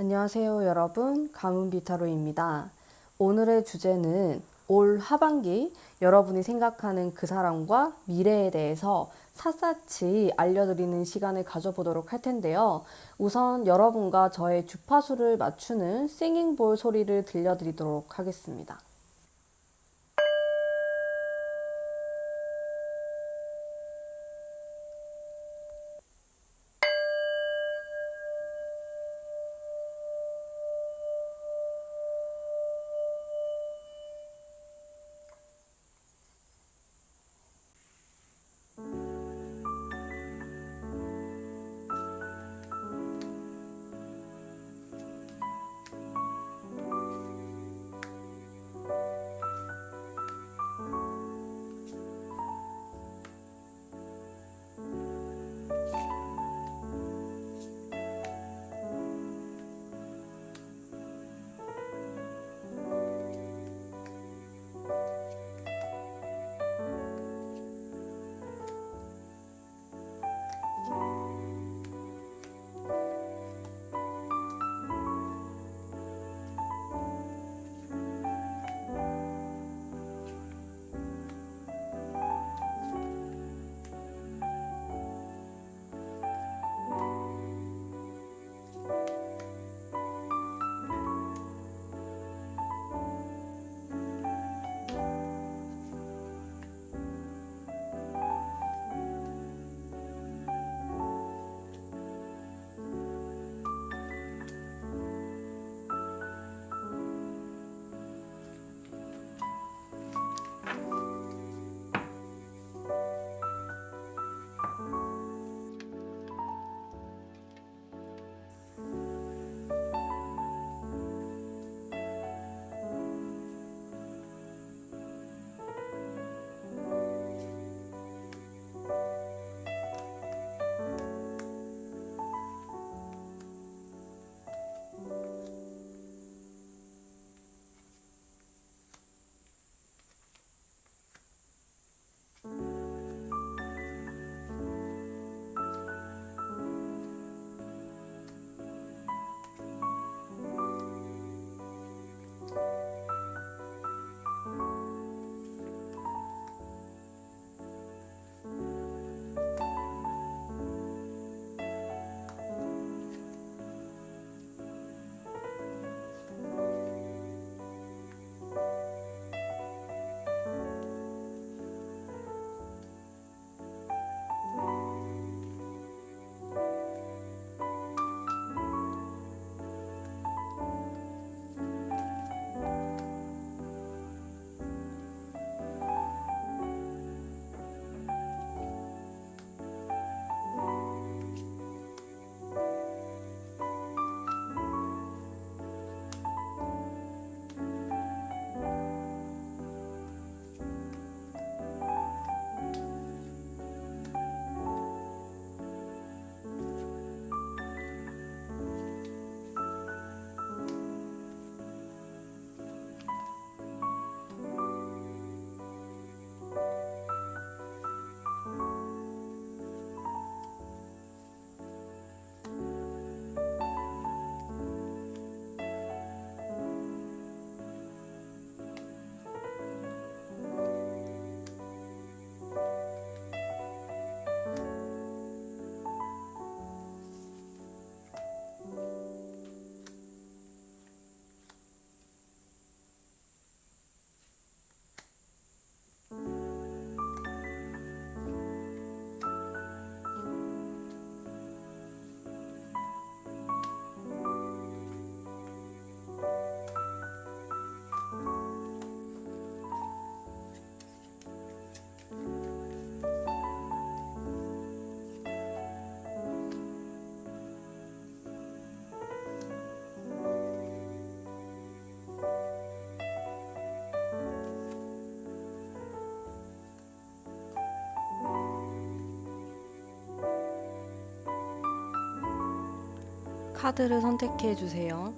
안녕하세요, 여러분. 가문비타로입니다. 오늘의 주제는 올 하반기 여러분이 생각하는 그 사람과 미래에 대해서 샅샅이 알려드리는 시간을 가져보도록 할 텐데요. 우선 여러분과 저의 주파수를 맞추는 싱잉볼 소리를 들려드리도록 하겠습니다. 카드를 선택해 주세요.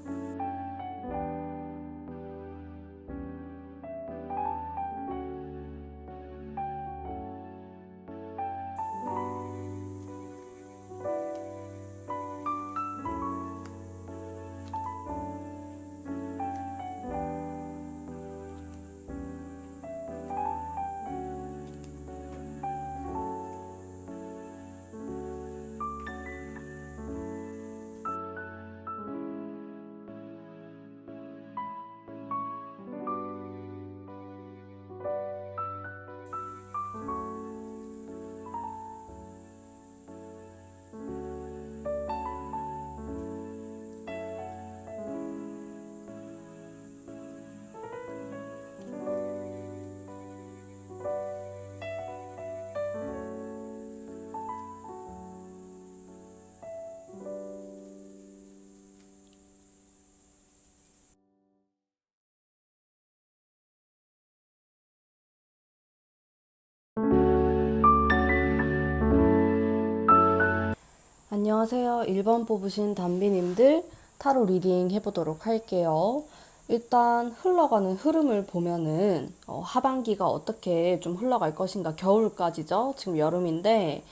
안녕하세요. 1번 뽑으신 담비님들 타로 리딩 해보도록 할게요. 일단 흘러가는 흐름을 보면은 하반기가 어떻게 좀 흘러갈 것인가, 겨울까지죠. 지금 여름인데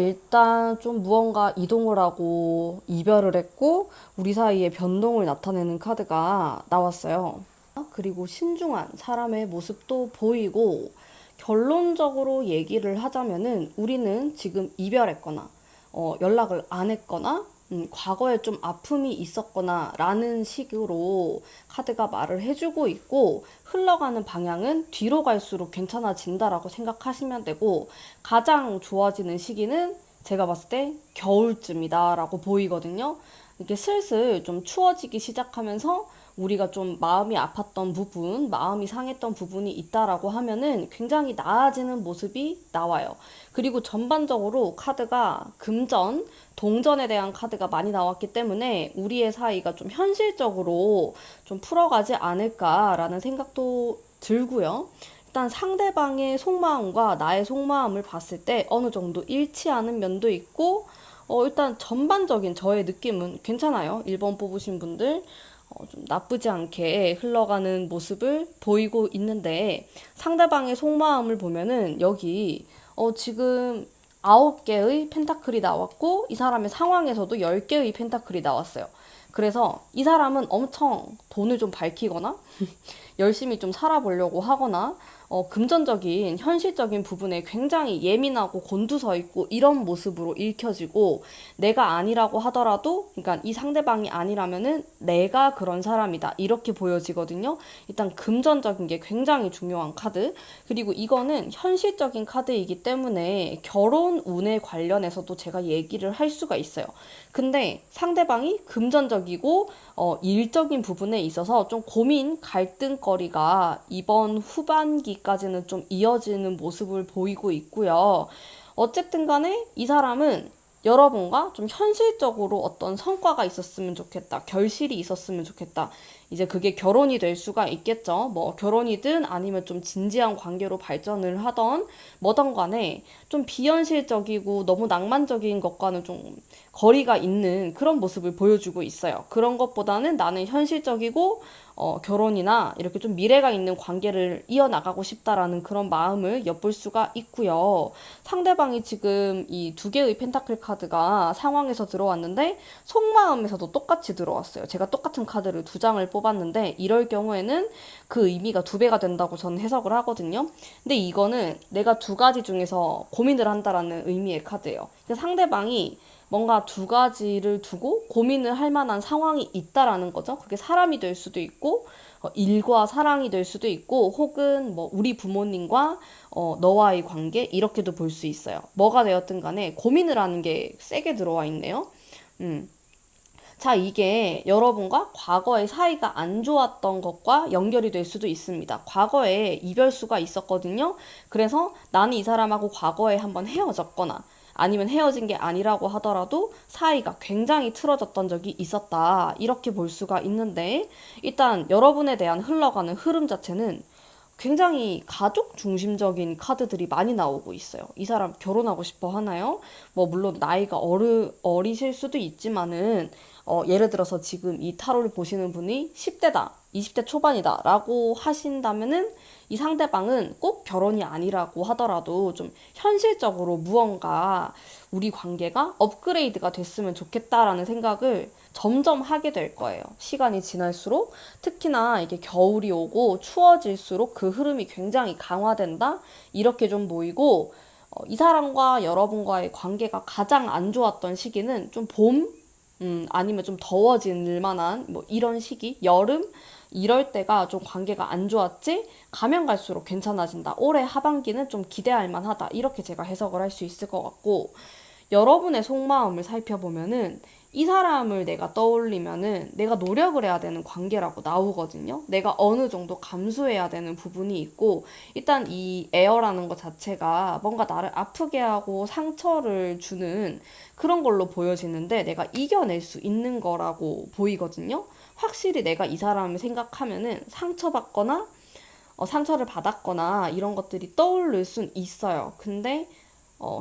일단 좀 무언가 이동을 하고 이별을 했고 우리 사이에 변동을 나타내는 카드가 나왔어요. 그리고 신중한 사람의 모습도 보이고, 결론적으로 얘기를 하자면은 우리는 지금 이별했거나 연락을 안 했거나 과거에 좀 아픔이 있었거나 라는 식으로 카드가 말을 해주고 있고, 흘러가는 방향은 뒤로 갈수록 괜찮아진다라고 생각하시면 되고, 가장 좋아지는 시기는 제가 봤을 때 겨울쯤이다 라고 보이거든요. 이게 슬슬 좀 추워지기 시작하면서 우리가 좀 마음이 아팠던 부분, 마음이 상했던 부분이 있다라고 하면은 굉장히 나아지는 모습이 나와요. 그리고 전반적으로 카드가 금전, 동전에 대한 카드가 많이 나왔기 때문에 우리의 사이가 좀 현실적으로 좀 풀어가지 않을까라는 생각도 들고요. 일단 상대방의 속마음과 나의 속마음을 봤을 때 어느 정도 일치하는 면도 있고, 일단 전반적인 저의 느낌은 괜찮아요. 1번 뽑으신 분들. 좀 나쁘지 않게 흘러가는 모습을 보이고 있는데, 상대방의 속마음을 보면은 여기 지금 9개의 펜타클이 나왔고 이 사람의 상황에서도 10개의 펜타클이 나왔어요. 그래서 이 사람은 엄청 돈을 좀 밝히거나 열심히 좀 살아보려고 하거나 금전적인 현실적인 부분에 굉장히 예민하고 곤두서 있고 이런 모습으로 읽혀지고, 내가 아니라고 하더라도, 그러니까 이 상대방이 아니라면은 내가 그런 사람이다 이렇게 보여지거든요. 일단 금전적인 게 굉장히 중요한 카드. 그리고 이거는 현실적인 카드이기 때문에 결혼 운에 관련해서도 제가 얘기를 할 수가 있어요. 근데 상대방이 금전적이고 일적인 부분에 있어서 좀 고민, 갈등거리가 이번 후반기까지는 좀 이어지는 모습을 보이고 있고요. 어쨌든 간에 이 사람은 여러분과 좀 현실적으로 어떤 성과가 있었으면 좋겠다, 결실이 있었으면 좋겠다. 이제 그게 결혼이 될 수가 있겠죠. 뭐 결혼이든 아니면 좀 진지한 관계로 발전을 하던 뭐든 간에 좀 비현실적이고 너무 낭만적인 것과는 좀 거리가 있는 그런 모습을 보여주고 있어요. 그런 것보다는 나는 현실적이고 결혼이나 이렇게 좀 미래가 있는 관계를 이어나가고 싶다라는 그런 마음을 엿볼 수가 있고요. 상대방이 지금 이 2개의 펜타클 카드가 상황에서 들어왔는데 속마음에서도 똑같이 들어왔어요. 제가 똑같은 카드를 2장을 뽑았는데 이럴 경우에는 그 의미가 2배가 된다고 저는 해석을 하거든요. 근데 이거는 내가 2가지 중에서 고민을 한다라는 의미의 카드예요. 상대방이 뭔가 2가지를 두고 고민을 할 만한 상황이 있다라는 거죠. 그게 사람이 될 수도 있고 일과 사랑이 될 수도 있고, 혹은 뭐 우리 부모님과 너와의 관계 이렇게도 볼 수 있어요. 뭐가 되었든 간에 고민을 하는 게 세게 들어와 있네요. 자, 이게 여러분과 과거의 사이가 안 좋았던 것과 연결이 될 수도 있습니다. 과거에 이별수가 있었거든요. 그래서 나는 이 사람하고 과거에 한번 헤어졌거나 아니면 헤어진 게 아니라고 하더라도 사이가 굉장히 틀어졌던 적이 있었다, 이렇게 볼 수가 있는데, 일단 여러분에 대한 흘러가는 흐름 자체는 굉장히 가족 중심적인 카드들이 많이 나오고 있어요. 이 사람 결혼하고 싶어 하나요? 뭐 물론 나이가 어리실 수도 있지만은 예를 들어서 지금 이 타로를 보시는 분이 10대다, 20대 초반이다 라고 하신다면은 이 상대방은 꼭 결혼이 아니라고 하더라도 좀 현실적으로 무언가 우리 관계가 업그레이드가 됐으면 좋겠다라는 생각을 점점 하게 될 거예요. 시간이 지날수록, 특히나 이게 겨울이 오고 추워질수록 그 흐름이 굉장히 강화된다, 이렇게 좀 보이고, 이 사람과 여러분과의 관계가 가장 안 좋았던 시기는 좀 봄, 아니면 좀 더워질 만한 뭐 이런 시기, 여름, 이럴 때가 좀 관계가 안 좋았지, 가면 갈수록 괜찮아진다, 올해 하반기는 좀 기대할 만하다, 이렇게 제가 해석을 할 수 있을 것 같고, 여러분의 속마음을 살펴보면은 이 사람을 내가 떠올리면은 내가 노력을 해야 되는 관계라고 나오거든요. 내가 어느 정도 감수해야 되는 부분이 있고, 일단 이 에어라는 것 자체가 뭔가 나를 아프게 하고 상처를 주는 그런 걸로 보여지는데 내가 이겨낼 수 있는 거라고 보이거든요. 확실히 내가 이 사람을 생각하면은 상처받거나 상처를 받았거나 이런 것들이 떠오를 순 있어요. 근데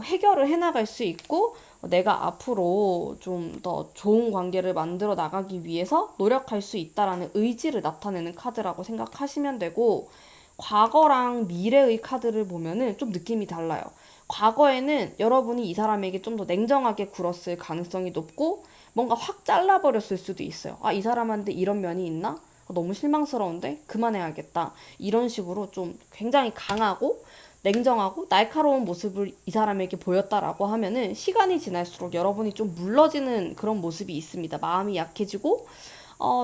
해결을 해나갈 수 있고, 내가 앞으로 좀 더 좋은 관계를 만들어 나가기 위해서 노력할 수 있다라는 의지를 나타내는 카드라고 생각하시면 되고, 과거랑 미래의 카드를 보면은 좀 느낌이 달라요. 과거에는 여러분이 이 사람에게 좀 더 냉정하게 굴었을 가능성이 높고, 뭔가 확 잘라버렸을 수도 있어요. 아, 이 사람한테 이런 면이 있나? 너무 실망스러운데? 그만해야겠다. 이런 식으로 좀 굉장히 강하고 냉정하고 날카로운 모습을 이 사람에게 보였다라고 하면은 시간이 지날수록 여러분이 좀 물러지는 그런 모습이 있습니다. 마음이 약해지고,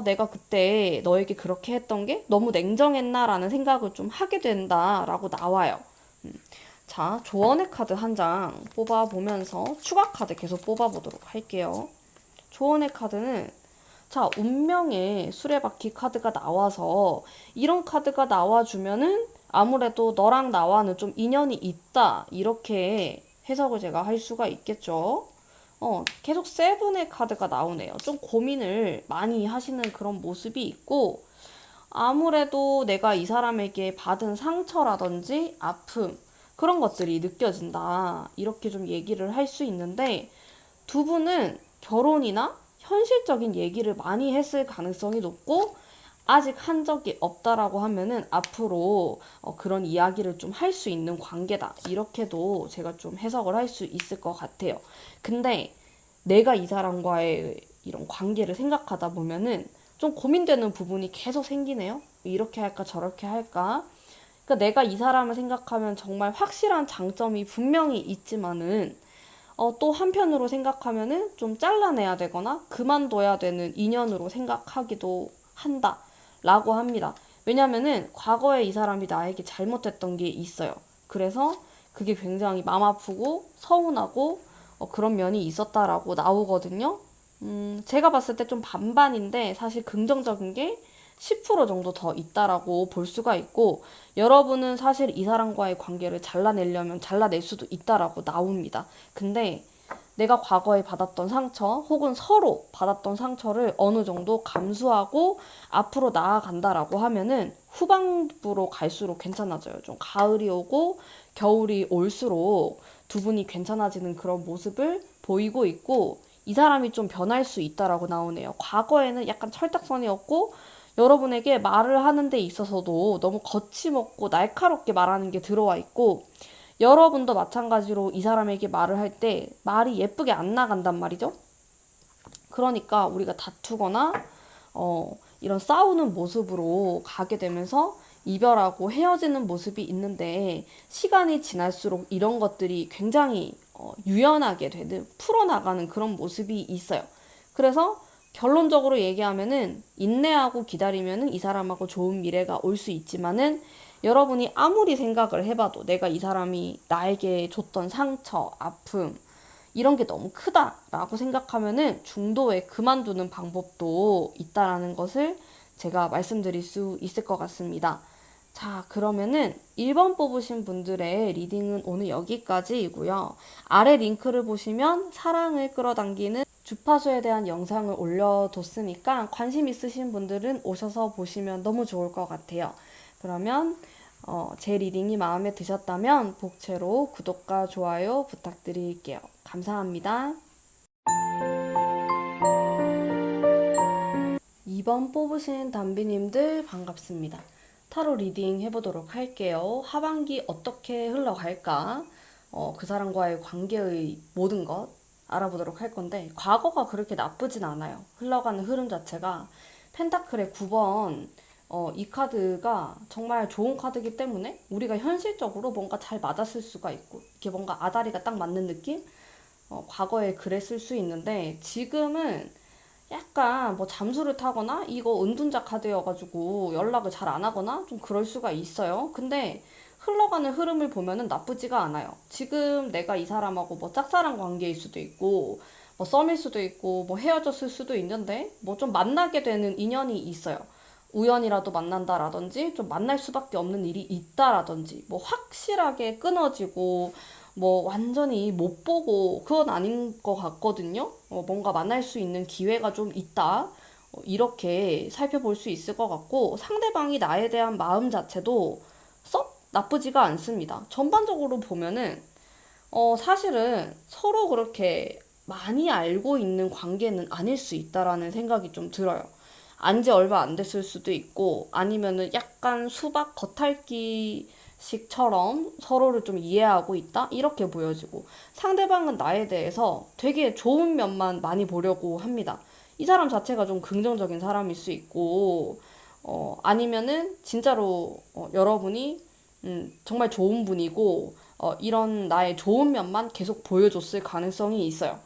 내가 그때 너에게 그렇게 했던 게 너무 냉정했나라는 생각을 좀 하게 된다라고 나와요. 자, 조언의 카드 한 장 뽑아보면서 추가 카드 계속 뽑아보도록 할게요. 조언의 카드는, 자, 운명의 수레바퀴 카드가 나와서 이런 카드가 나와주면은 아무래도 너랑 나와는 좀 인연이 있다, 이렇게 해석을 제가 할 수가 있겠죠. 계속 세븐의 카드가 나오네요. 좀 고민을 많이 하시는 그런 모습이 있고, 아무래도 내가 이 사람에게 받은 상처라든지 아픔, 그런 것들이 느껴진다, 이렇게 좀 얘기를 할 수 있는데, 두 분은 결혼이나 현실적인 얘기를 많이 했을 가능성이 높고, 아직 한 적이 없다라고 하면은 앞으로 그런 이야기를 좀 할 수 있는 관계다, 이렇게도 제가 좀 해석을 할 수 있을 것 같아요. 근데 내가 이 사람과의 이런 관계를 생각하다 보면은 좀 고민되는 부분이 계속 생기네요. 이렇게 할까 저렇게 할까. 그러니까 내가 이 사람을 생각하면 정말 확실한 장점이 분명히 있지만은, 또 한편으로 생각하면은 좀 잘라내야 되거나 그만둬야 되는 인연으로 생각하기도 한다라고 합니다. 왜냐면은 과거에 이 사람이 나에게 잘못했던 게 있어요. 그래서 그게 굉장히 마음 아프고 서운하고 그런 면이 있었다라고 나오거든요. 제가 봤을 때 좀 반반인데, 사실 긍정적인 게 10% 정도 더 있다라고 볼 수가 있고, 여러분은 사실 이 사람과의 관계를 잘라내려면 잘라낼 수도 있다라고 나옵니다. 근데 내가 과거에 받았던 상처 혹은 서로 받았던 상처를 어느 정도 감수하고 앞으로 나아간다라고 하면은 후반부로 갈수록 괜찮아져요. 좀 가을이 오고 겨울이 올수록 두 분이 괜찮아지는 그런 모습을 보이고 있고, 이 사람이 좀 변할 수 있다라고 나오네요. 과거에는 약간 철딱선이었고, 여러분에게 말을 하는 데 있어서도 너무 거침없고 날카롭게 말하는 게 들어와 있고, 여러분도 마찬가지로 이 사람에게 말을 할 때 말이 예쁘게 안 나간단 말이죠. 그러니까 우리가 다투거나 이런 싸우는 모습으로 가게 되면서 이별하고 헤어지는 모습이 있는데, 시간이 지날수록 이런 것들이 굉장히 유연하게 되는, 풀어나가는 그런 모습이 있어요. 그래서 결론적으로 얘기하면은 인내하고 기다리면은 이 사람하고 좋은 미래가 올 수 있지만은, 여러분이 아무리 생각을 해봐도 내가 이 사람이 나에게 줬던 상처, 아픔, 이런 게 너무 크다라고 생각하면은 중도에 그만두는 방법도 있다라는 것을 제가 말씀드릴 수 있을 것 같습니다. 자, 그러면은 1번 뽑으신 분들의 리딩은 오늘 여기까지이고요. 아래 링크를 보시면 사랑을 끌어당기는 주파수에 대한 영상을 올려뒀으니까 관심 있으신 분들은 오셔서 보시면 너무 좋을 것 같아요. 그러면 제 리딩이 마음에 드셨다면 복채로 구독과 좋아요 부탁드릴게요. 감사합니다. 2번 뽑으신 담비님들 반갑습니다. 타로 리딩 해보도록 할게요. 하반기 어떻게 흘러갈까? 그 사람과의 관계의 모든 것 알아보도록 할 건데, 과거가 그렇게 나쁘진 않아요. 흘러가는 흐름 자체가 펜타클의 9번, 이 카드가 정말 좋은 카드이기 때문에 우리가 현실적으로 뭔가 잘 맞았을 수가 있고, 이렇게 뭔가 아다리가 딱 맞는 느낌? 과거에 그랬을 수 있는데, 지금은 약간 뭐 잠수를 타거나 이거 은둔자 카드여가지고 연락을 잘 안 하거나 좀 그럴 수가 있어요. 근데 흘러가는 흐름을 보면은 나쁘지가 않아요. 지금 내가 이 사람하고 뭐 짝사랑 관계일 수도 있고, 뭐 썸일 수도 있고, 뭐 헤어졌을 수도 있는데, 뭐 좀 만나게 되는 인연이 있어요. 우연이라도 만난다라든지, 좀 만날 수밖에 없는 일이 있다라든지, 뭐 확실하게 끊어지고, 뭐 완전히 못 보고 그건 아닌 것 같거든요. 뭔가 만날 수 있는 기회가 좀 있다, 이렇게 살펴볼 수 있을 것 같고, 상대방이 나에 대한 마음 자체도 썩 나쁘지가 않습니다. 전반적으로 보면은 사실은 서로 그렇게 많이 알고 있는 관계는 아닐 수 있다라는 생각이 좀 들어요. 안지 얼마 안 됐을 수도 있고, 아니면은 약간 수박 겉핥기식처럼 서로를 좀 이해하고 있다? 이렇게 보여지고, 상대방은 나에 대해서 되게 좋은 면만 많이 보려고 합니다. 이 사람 자체가 좀 긍정적인 사람일 수 있고, 아니면은 진짜로 여러분이 정말 좋은 분이고, 이런 나의 좋은 면만 계속 보여줬을 가능성이 있어요.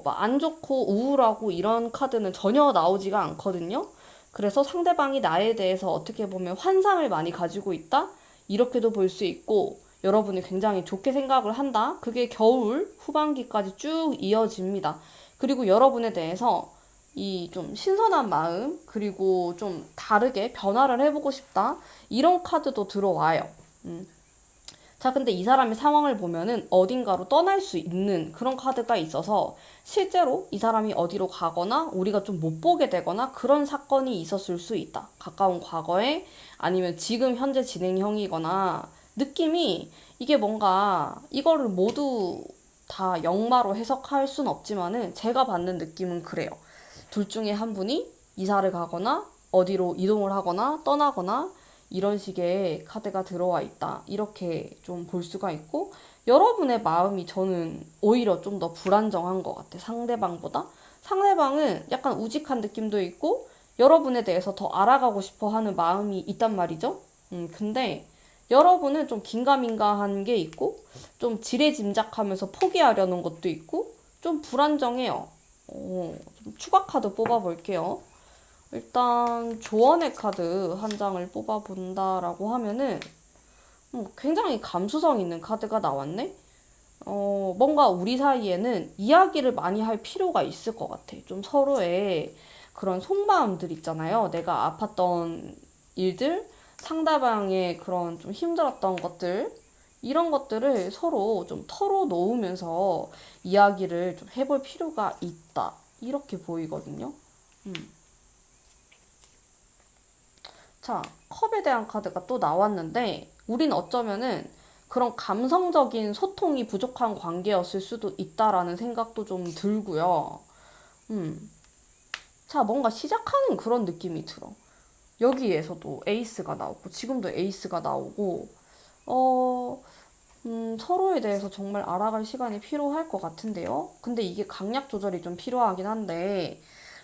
막 안 좋고 우울하고 이런 카드는 전혀 나오지가 않거든요. 그래서 상대방이 나에 대해서 어떻게 보면 환상을 많이 가지고 있다? 이렇게도 볼 수 있고, 여러분이 굉장히 좋게 생각을 한다? 그게 겨울 후반기까지 쭉 이어집니다. 그리고 여러분에 대해서 이 좀 신선한 마음, 그리고 좀 다르게 변화를 해보고 싶다? 이런 카드도 들어와요. 음. 자, 근데 이 사람의 상황을 보면은 어딘가로 떠날 수 있는 그런 카드가 있어서 실제로 이 사람이 어디로 가거나 우리가 좀 못 보게 되거나 그런 사건이 있었을 수 있다. 가까운 과거에 아니면 지금 현재 진행형이거나 느낌이 이게 뭔가 이거를 모두 다 역마로 해석할 순 없지만은 제가 받는 느낌은 그래요. 둘 중에 한 분이 이사를 가거나 어디로 이동을 하거나 떠나거나 이런 식의 카드가 들어와 있다. 이렇게 좀 볼 수가 있고, 여러분의 마음이 저는 오히려 좀 더 불안정한 것 같아. 상대방보다. 상대방은 약간 우직한 느낌도 있고, 여러분에 대해서 더 알아가고 싶어 하는 마음이 있단 말이죠. 근데 여러분은 좀 긴가민가한 게 있고, 좀 지레짐작하면서 포기하려는 것도 있고, 좀 불안정해요. 좀 추가 카드 뽑아볼게요. 일단 조언의 카드 한 장을 뽑아본다라고 하면은 굉장히 감수성 있는 카드가 나왔네? 뭔가 우리 사이에는 이야기를 많이 할 필요가 있을 것 같아. 좀 서로의 그런 속마음들 있잖아요. 내가 아팠던 일들, 상대방의 그런 좀 힘들었던 것들, 이런 것들을 서로 좀 털어놓으면서 이야기를 좀 해볼 필요가 있다. 이렇게 보이거든요. 음. 자, 컵에 대한 카드가 또 나왔는데, 우린 어쩌면은 그런 감성적인 소통이 부족한 관계였을 수도 있다라는 생각도 좀 들고요. 음. 자, 뭔가 시작하는 그런 느낌이 들어. 여기에서도 에이스가 나오고, 지금도 에이스가 나오고, 어, 서로에 대해서 정말 알아갈 시간이 필요할 것 같은데요. 근데 이게 강약 조절이 좀 필요하긴 한데,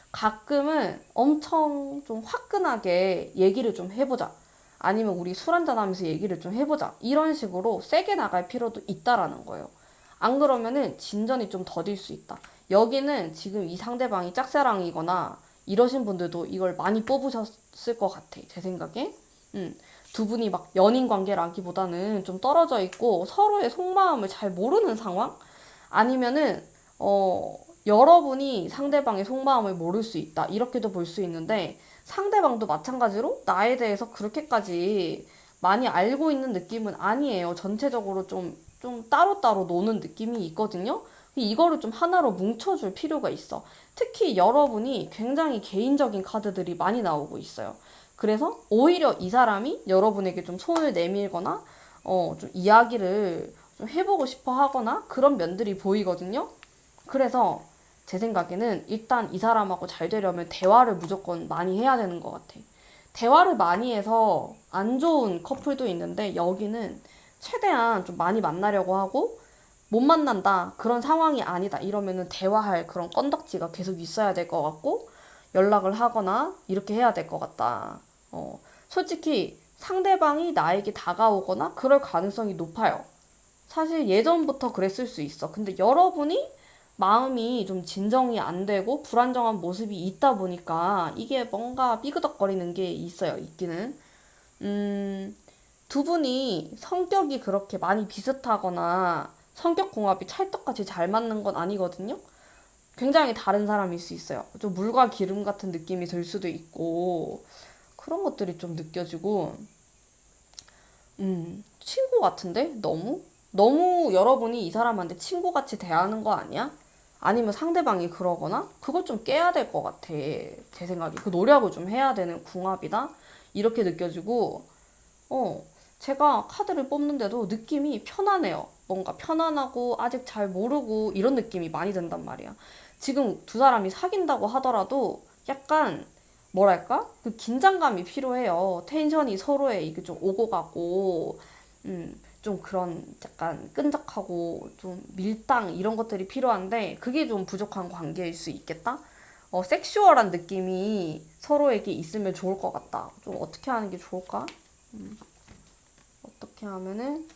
가끔은 엄청 좀 화끈하게 얘기를 좀 해보자. 아니면 우리 술 한잔 하면서 얘기를 좀 해보자. 이런 식으로 세게 나갈 필요도 있다라는 거예요. 안 그러면은 진전이 좀 더딜 수 있다. 여기는 지금 이 상대방이 짝사랑이거나 이러신 분들도 이걸 많이 뽑으셨을 것 같아. 제 생각에. 두 분이 막 연인 관계라기보다는 좀 떨어져 있고 서로의 속마음을 잘 모르는 상황? 아니면은, 여러분이 상대방의 속마음을 모를 수 있다. 이렇게도 볼 수 있는데, 상대방도 마찬가지로 나에 대해서 그렇게까지 많이 알고 있는 느낌은 아니에요. 전체적으로 좀 따로따로 노는 느낌이 있거든요. 이거를 좀 하나로 뭉쳐줄 필요가 있어. 특히 여러분이 굉장히 개인적인 카드들이 많이 나오고 있어요. 그래서 오히려 이 사람이 여러분에게 좀 손을 내밀거나, 좀 이야기를 좀 해보고 싶어 하거나 그런 면들이 보이거든요. 그래서 제 생각에는 일단 이 사람하고 잘 되려면 대화를 무조건 많이 해야 되는 것 같아. 대화를 많이 해서 안 좋은 커플도 있는데 여기는 최대한 좀 많이 만나려고 하고 못 만난다. 그런 상황이 아니다. 이러면은 대화할 그런 건덕지가 계속 있어야 될 것 같고 연락을 하거나 이렇게 해야 될 것 같다. 솔직히 상대방이 나에게 다가오거나 그럴 가능성이 높아요. 사실 예전부터 그랬을 수 있어. 근데 여러분이 마음이 좀 진정이 안 되고 불안정한 모습이 있다 보니까 이게 뭔가 삐그덕거리는 게 있어요, 있기는. 음, 두 분이 성격이 그렇게 많이 비슷하거나 성격 궁합이 찰떡같이 잘 맞는 건 아니거든요. 굉장히 다른 사람일 수 있어요. 좀 물과 기름 같은 느낌이 들 수도 있고 그런 것들이 좀 느껴지고 친구 같은데? 너무? 너무 여러분이 이 사람한테 친구같이 대하는 거 아니야? 아니면 상대방이 그러거나? 그걸 좀 깨야 될 것 같아. 제 생각에. 그 노력을 좀 해야 되는 궁합이다? 이렇게 느껴지고, 어, 제가 카드를 뽑는데도 느낌이 편안해요. 뭔가 편안하고 아직 잘 모르고 이런 느낌이 많이 든단 말이야. 지금 두 사람이 사귄다고 하더라도 약간 뭐랄까? 그 긴장감이 필요해요. 텐션이 서로에 이게 좀 오고 가고, 좀 그런 약간 끈적하고 좀 밀당 이런 것들이 필요한데 그게 좀 부족한 관계일 수 있겠다? 섹슈얼한 느낌이 서로에게 있으면 좋을 것 같다. 좀 어떻게 하는 게 좋을까? 어떻게 하면은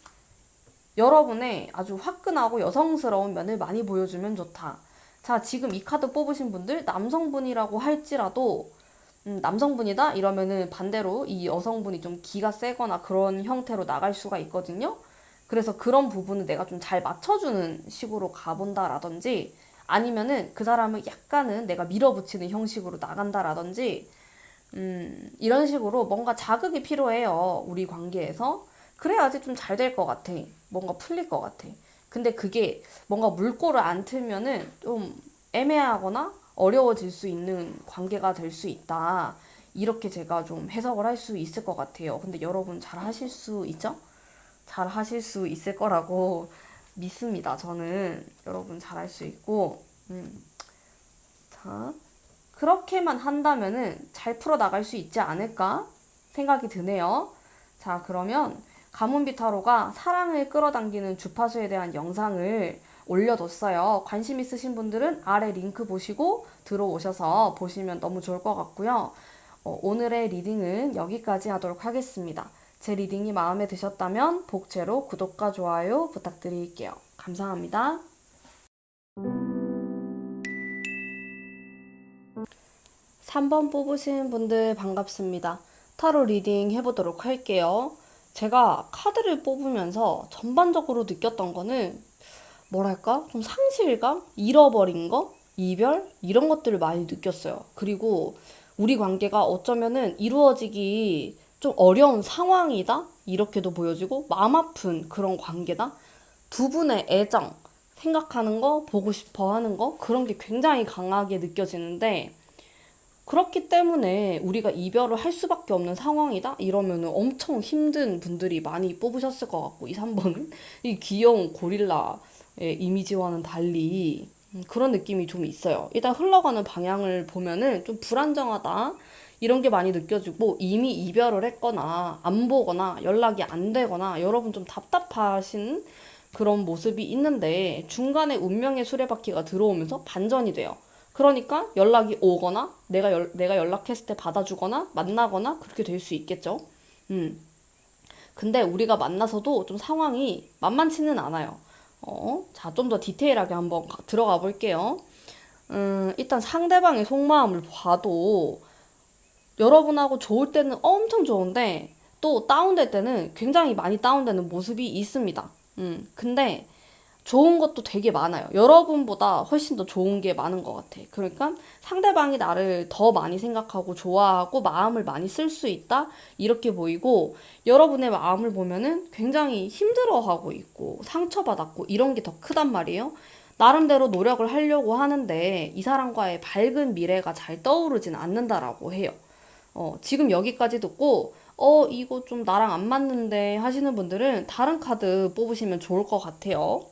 여러분의 아주 화끈하고 여성스러운 면을 많이 보여주면 좋다. 자, 지금 이 카드 뽑으신 분들 남성분이라고 할지라도 남성분이다 이러면은 반대로 이 여성분이 좀 기가 세거나 그런 형태로 나갈 수가 있거든요. 그래서 그런 부분을 내가 좀 잘 맞춰주는 식으로 가본다라든지 아니면은 그 사람을 약간은 내가 밀어붙이는 형식으로 나간다라든지 이런 식으로 뭔가 자극이 필요해요. 우리 관계에서. 그래야지 좀 잘 될 것 같아. 뭔가 풀릴 것 같아. 근데 그게 뭔가 물꼬를 안 틀면은 좀 애매하거나 어려워질 수 있는 관계가 될 수 있다. 이렇게 제가 좀 해석을 할 수 있을 것 같아요. 근데 여러분 잘 하실 수 있죠? 잘 하실 수 있을 거라고 믿습니다. 저는 여러분 잘 할 수 있고, 자, 그렇게만 한다면은 잘 풀어나갈 수 있지 않을까 생각이 드네요. 자, 그러면 가문비 타로가 사랑을 끌어당기는 주파수에 대한 영상을 올려뒀어요. 관심 있으신 분들은 아래 링크 보시고 들어오셔서 보시면 너무 좋을 것 같고요. 오늘의 리딩은 여기까지 하도록 하겠습니다. 제 리딩이 마음에 드셨다면 복채로 구독과 좋아요 부탁드릴게요. 감사합니다. 3번 뽑으신 분들 반갑습니다. 타로 리딩 해보도록 할게요. 제가 카드를 뽑으면서 전반적으로 느꼈던 거는 뭐랄까? 좀 상실감? 잃어버린 거? 이별? 이런 것들을 많이 느꼈어요. 그리고 우리 관계가 어쩌면은 이루어지기 좀 어려운 상황이다? 이렇게도 보여지고 마음 아픈 그런 관계다? 두 분의 애정, 생각하는 거, 보고 싶어 하는 거 그런 게 굉장히 강하게 느껴지는데 그렇기 때문에 우리가 이별을 할 수밖에 없는 상황이다? 이러면 엄청 힘든 분들이 많이 뽑으셨을 것 같고, 이 3번은 이 귀여운 고릴라의 이미지와는 달리 그런 느낌이 좀 있어요. 일단 흘러가는 방향을 보면은 좀 불안정하다. 이런 게 많이 느껴지고, 이미 이별을 했거나, 안 보거나, 연락이 안 되거나, 여러분 좀 답답하신 그런 모습이 있는데, 중간에 운명의 수레바퀴가 들어오면서 반전이 돼요. 그러니까 연락이 오거나 내가 연락했을 때 받아주거나 만나거나 그렇게 될 수 있겠죠. 음. 근데 우리가 만나서도 좀 상황이 만만치는 않아요. 자, 좀 더 디테일하게 한번 들어가 볼게요. 일단 상대방의 속마음을 봐도 여러분하고 좋을 때는 엄청 좋은데 또 다운될 때는 굉장히 많이 다운되는 모습이 있습니다. 근데 좋은 것도 되게 많아요. 여러분보다 훨씬 더 좋은 게 많은 것 같아. 그러니까 상대방이 나를 더 많이 생각하고 좋아하고 마음을 많이 쓸 수 있다? 이렇게 보이고 여러분의 마음을 보면은 굉장히 힘들어하고 있고 상처받았고 이런 게 더 크단 말이에요. 나름대로 노력을 하려고 하는데 이 사람과의 밝은 미래가 잘 떠오르진 않는다라고 해요. 지금 여기까지 듣고 이거 좀 나랑 안 맞는데 하시는 분들은 다른 카드 뽑으시면 좋을 것 같아요.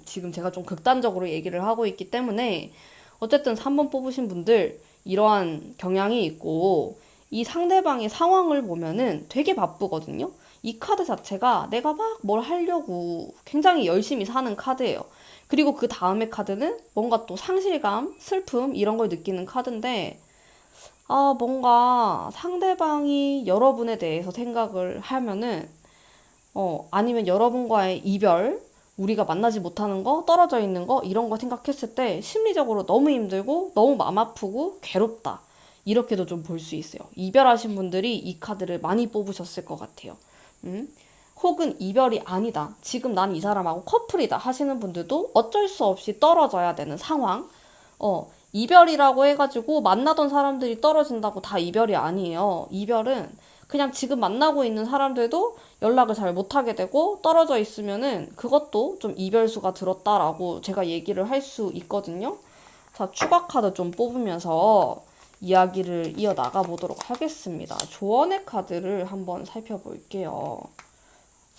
지금 제가 좀 극단적으로 얘기를 하고 있기 때문에 어쨌든 3번 뽑으신 분들 이러한 경향이 있고 이 상대방의 상황을 보면은 되게 바쁘거든요. 이 카드 자체가 내가 막 뭘 하려고 굉장히 열심히 사는 카드예요. 그리고 그 다음에 카드는 뭔가 또 상실감, 슬픔 이런 걸 느끼는 카드인데 뭔가 상대방이 여러분에 대해서 생각을 하면은 아니면 여러분과의 이별, 우리가 만나지 못하는 거, 떨어져 있는 거, 이런 거 생각했을 때 심리적으로 너무 힘들고, 너무 마음 아프고, 괴롭다. 이렇게도 좀 볼 수 있어요. 이별하신 분들이 이 카드를 많이 뽑으셨을 것 같아요. 혹은 이별이 아니다. 지금 난 이 사람하고 커플이다 하시는 분들도 어쩔 수 없이 떨어져야 되는 상황. 이별이라고 해가지고 만나던 사람들이 떨어진다고 다 이별이 아니에요. 이별은 그냥 지금 만나고 있는 사람들도 연락을 잘 못하게 되고 떨어져 있으면은 그것도 좀 이별수가 들었다라고 제가 얘기를 할 수 있거든요. 자, 추가 카드 좀 뽑으면서 이야기를 이어나가 보도록 하겠습니다. 조언의 카드를 한번 살펴볼게요.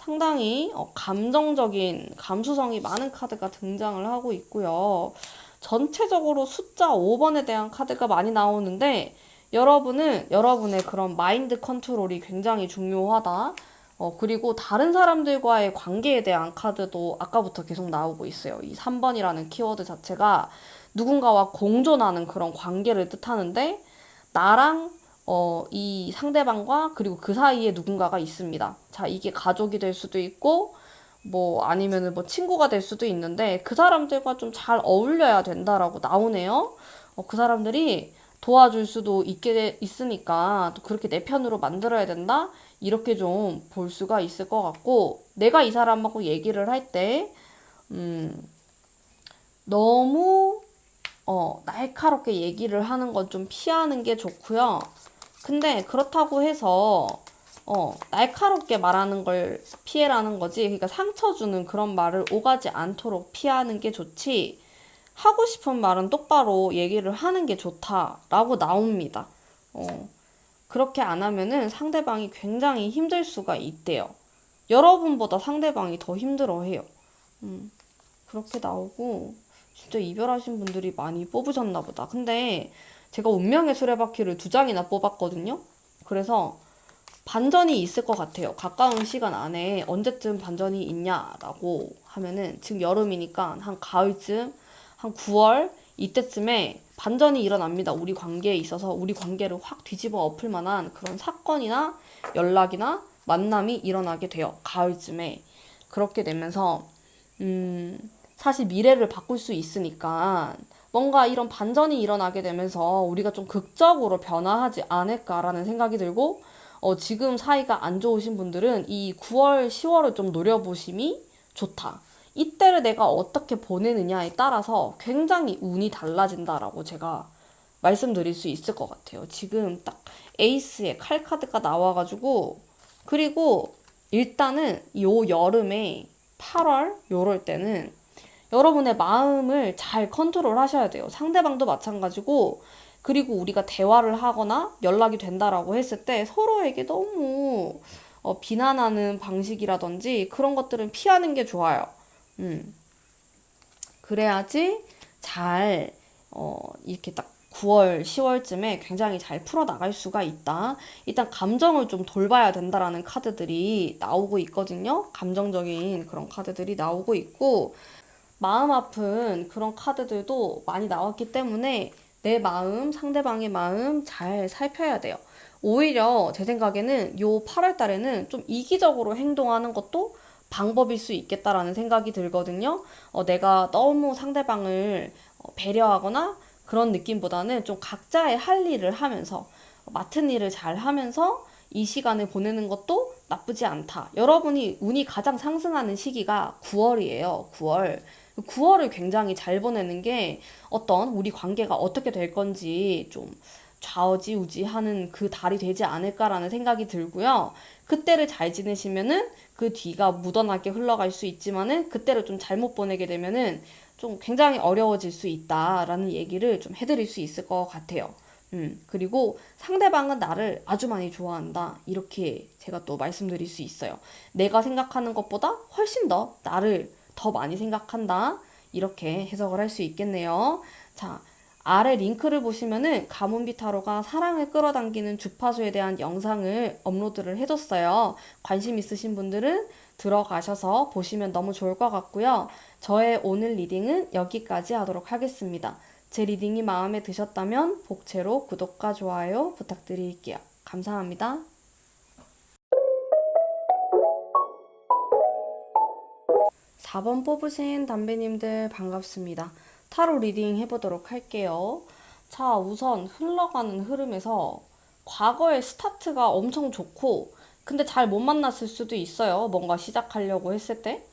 상당히 감정적인 감수성이 많은 카드가 등장을 하고 있고요. 전체적으로 숫자 5번에 대한 카드가 많이 나오는데 여러분은 여러분의 그런 마인드 컨트롤이 굉장히 중요하다. 그리고 다른 사람들과의 관계에 대한 카드도 아까부터 계속 나오고 있어요. 이 3번이라는 키워드 자체가 누군가와 공존하는 그런 관계를 뜻하는데 나랑 이 상대방과 그리고 그 사이에 누군가가 있습니다. 자, 이게 가족이 될 수도 있고 뭐 아니면은 뭐 친구가 될 수도 있는데 그 사람들과 좀 잘 어울려야 된다라고 나오네요. 그 사람들이 도와줄 수도 있으니까 또 그렇게 내 편으로 만들어야 된다. 이렇게 좀 볼 수가 있을 것 같고 내가 이 사람하고 얘기를 할 때 너무 날카롭게 얘기를 하는 건 좀 피하는 게 좋고요. 근데 그렇다고 해서 날카롭게 말하는 걸 피해라는 거지. 그러니까 상처 주는 그런 말을 오가지 않도록 피하는 게 좋지. 하고 싶은 말은 똑바로 얘기를 하는 게 좋다라고 나옵니다. 그렇게 안 하면은 상대방이 굉장히 힘들 수가 있대요. 여러분보다 상대방이 더 힘들어해요. 그렇게 나오고 진짜 이별하신 분들이 많이 뽑으셨나 보다. 근데 제가 운명의 수레바퀴를 2장이나 뽑았거든요. 그래서 반전이 있을 것 같아요. 가까운 시간 안에 언제쯤 반전이 있냐라고 하면은 지금 여름이니까 한 가을쯤, 한 9월 이때쯤에 반전이 일어납니다. 우리 관계에 있어서 우리 관계를 확 뒤집어 엎을 만한 그런 사건이나 연락이나 만남이 일어나게 돼요. 가을쯤에. 그렇게 되면서 사실 미래를 바꿀 수 있으니까 뭔가 이런 반전이 일어나게 되면서 우리가 좀 극적으로 변화하지 않을까라는 생각이 들고 지금 사이가 안 좋으신 분들은 이 9월, 10월을 좀 노려보심이 좋다. 이때를 내가 어떻게 보내느냐에 따라서 굉장히 운이 달라진다라고 제가 말씀드릴 수 있을 것 같아요. 지금 딱 에이스의 칼 카드가 나와가지고 그리고 일단은 요 여름에 8월 요럴 때는 여러분의 마음을 잘 컨트롤 하셔야 돼요. 상대방도 마찬가지고 그리고 우리가 대화를 하거나 연락이 된다라고 했을 때 서로에게 너무 비난하는 방식이라든지 그런 것들은 피하는 게 좋아요. 그래야지 잘 이렇게 딱 9월, 10월쯤에 굉장히 잘 풀어나갈 수가 있다. 일단 감정을 좀 돌봐야 된다라는 카드들이 나오고 있거든요. 감정적인 그런 카드들이 나오고 있고 마음 아픈 그런 카드들도 많이 나왔기 때문에 내 마음, 상대방의 마음 잘 살펴야 돼요. 오히려 제 생각에는 요 8월 달에는 좀 이기적으로 행동하는 것도 방법일 수 있겠다라는 생각이 들거든요. 내가 너무 상대방을 배려하거나 그런 느낌보다는 좀 각자의 할 일을 하면서 맡은 일을 잘 하면서 이 시간을 보내는 것도 나쁘지 않다. 여러분이 운이 가장 상승하는 시기가 9월이에요. 9월. 9월을 굉장히 잘 보내는 게 어떤 우리 관계가 어떻게 될 건지 좀 좌우지우지하는 그 달이 되지 않을까라는 생각이 들고요. 그때를 잘 지내시면은 그 뒤가 무던하게 흘러갈 수 있지만은 그때를 좀 잘못 보내게 되면은 좀 굉장히 어려워질 수 있다라는 얘기를 좀 해드릴 수 있을 것 같아요. 그리고 상대방은 나를 아주 많이 좋아한다. 이렇게 제가 또 말씀드릴 수 있어요. 내가 생각하는 것보다 훨씬 더 나를 더 많이 생각한다. 이렇게 해석을 할 수 있겠네요. 자, 아래 링크를 보시면은 가문비 타로가 사랑을 끌어당기는 주파수에 대한 영상을 업로드를 해뒀어요. 관심 있으신 분들은 들어가셔서 보시면 너무 좋을 것 같고요. 저의 오늘 리딩은 여기까지 하도록 하겠습니다. 제 리딩이 마음에 드셨다면 복채로 구독과 좋아요 부탁드릴게요. 감사합니다. 4번 뽑으신 담배님들 반갑습니다. 타로 리딩 해보도록 할게요. 자, 우선 흘러가는 흐름에서 과거의 스타트가 엄청 좋고 근데 잘 못 만났을 수도 있어요. 뭔가 시작하려고 했을 때.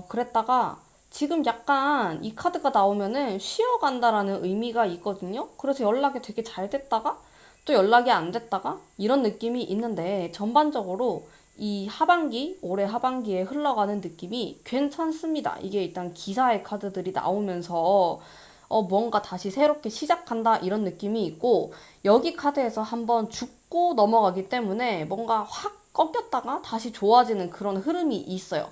그랬다가 지금 약간 이 카드가 나오면은 쉬어간다라는 의미가 있거든요. 그래서 연락이 되게 잘 됐다가 또 연락이 안 됐다가 이런 느낌이 있는데 전반적으로 이 하반기, 올해 하반기에 흘러가는 느낌이 괜찮습니다. 이게 일단 기사의 카드들이 나오면서 뭔가 다시 새롭게 시작한다 이런 느낌이 있고 여기 카드에서 한번 죽고 넘어가기 때문에 뭔가 확 꺾였다가 다시 좋아지는 그런 흐름이 있어요.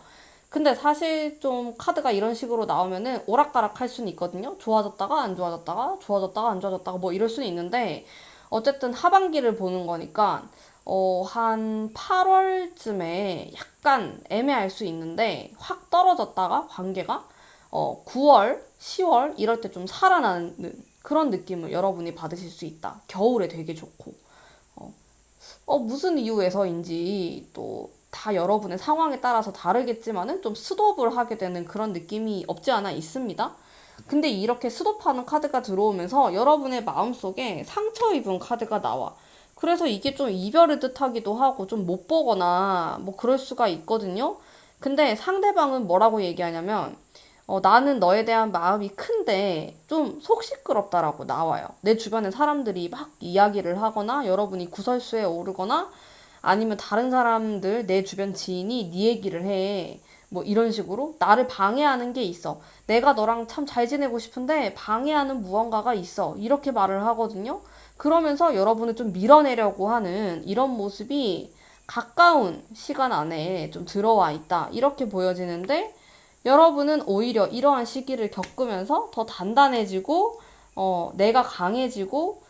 근데 사실 좀 카드가 이런 식으로 나오면은 오락가락 할 수는 있거든요. 좋아졌다가 안 좋아졌다가 좋아졌다가 안 좋아졌다가 뭐 이럴 수는 있는데 어쨌든 하반기를 보는 거니까 한 8월쯤에 약간 애매할 수 있는데 확 떨어졌다가 관계가 9월, 10월 이럴 때 좀 살아나는 그런 느낌을 여러분이 받으실 수 있다. 겨울에 되게 좋고. 무슨 이유에서인지 또 다 여러분의 상황에 따라서 다르겠지만은 좀 스톱을 하게 되는 그런 느낌이 없지 않아 있습니다. 근데 이렇게 스톱하는 카드가 들어오면서 여러분의 마음속에 상처 입은 카드가 나와. 그래서 이게 좀 이별을 뜻하기도 하고 좀 못 보거나 뭐 그럴 수가 있거든요. 근데 상대방은 뭐라고 얘기하냐면 나는 너에 대한 마음이 큰데 좀 속 시끄럽다라고 나와요. 내 주변에 사람들이 막 이야기를 하거나 여러분이 구설수에 오르거나 아니면 다른 사람들 내 주변 지인이 네 얘기를 해. 뭐 이런 식으로 나를 방해하는 게 있어. 내가 너랑 참 잘 지내고 싶은데 방해하는 무언가가 있어. 이렇게 말을 하거든요. 그러면서 여러분을 좀 밀어내려고 하는 이런 모습이 가까운 시간 안에 좀 들어와 있다. 이렇게 보여지는데 여러분은 오히려 이러한 시기를 겪으면서 더 단단해지고, 내가 강해지고,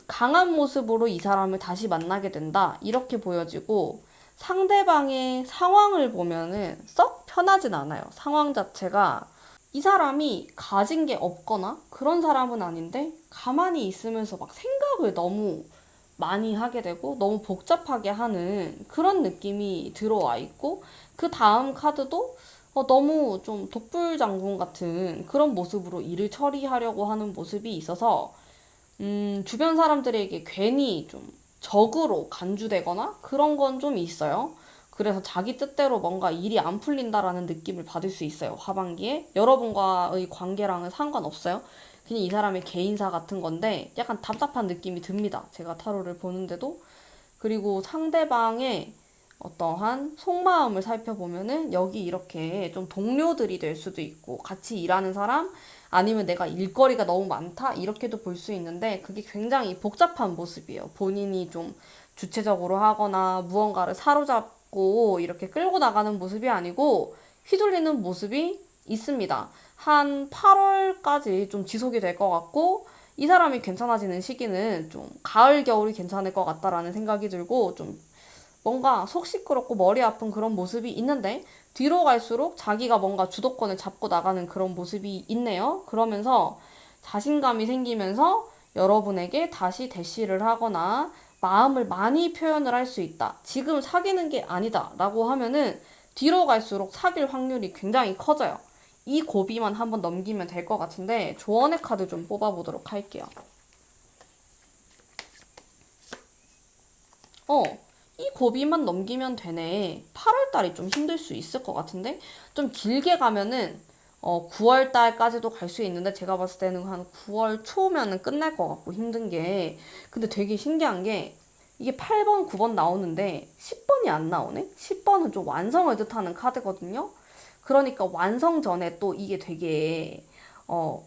강한 모습으로 이 사람을 다시 만나게 된다. 이렇게 보여지고, 상대방의 상황을 보면은 썩 편하진 않아요. 상황 자체가 이 사람이 가진 게 없거나 그런 사람은 아닌데, 가만히 있으면서 막 생각을 너무 많이 하게 되고, 너무 복잡하게 하는 그런 느낌이 들어와 있고, 그 다음 카드도 너무 좀 독불장군 같은 그런 모습으로 일을 처리하려고 하는 모습이 있어서, 주변 사람들에게 괜히 좀 적으로 간주되거나 그런 건 좀 있어요. 그래서 자기 뜻대로 뭔가 일이 안 풀린다라는 느낌을 받을 수 있어요. 하반기에. 여러분과의 관계랑은 상관없어요. 그냥 이 사람의 개인사 같은 건데 약간 답답한 느낌이 듭니다. 제가 타로를 보는데도. 그리고 상대방의 어떠한 속마음을 살펴보면은 여기 이렇게 좀 동료들이 될 수도 있고 같이 일하는 사람 아니면 내가 일거리가 너무 많다 이렇게도 볼 수 있는데 그게 굉장히 복잡한 모습이에요. 본인이 좀 주체적으로 하거나 무언가를 사로잡고 이렇게 끌고 나가는 모습이 아니고 휘둘리는 모습이 있습니다. 한 8월까지 좀 지속이 될 것 같고 이 사람이 괜찮아지는 시기는 좀 가을, 겨울이 괜찮을 것 같다라는 생각이 들고 좀 뭔가 속 시끄럽고 머리 아픈 그런 모습이 있는데 뒤로 갈수록 자기가 뭔가 주도권을 잡고 나가는 그런 모습이 있네요. 그러면서 자신감이 생기면서 여러분에게 다시 대시를 하거나 마음을 많이 표현을 할 수 있다. 지금 사귀는 게 아니다. 라고 하면은 뒤로 갈수록 사귈 확률이 굉장히 커져요. 이 고비만 한번 넘기면 될 것 같은데 조언의 카드 좀 뽑아보도록 할게요. 어, 이 고비만 넘기면 되네. 8월 달이 좀 힘들 수 있을 것 같은데? 좀 길게 가면은, 9월 달까지도 갈 수 있는데, 제가 봤을 때는 한 9월 초면은 끝날 것 같고, 힘든 게. 근데 되게 신기한 게, 이게 8번, 9번 나오는데, 10번이 안 나오네? 10번은 좀 완성을 뜻하는 카드거든요? 그러니까 완성 전에 또 이게 되게,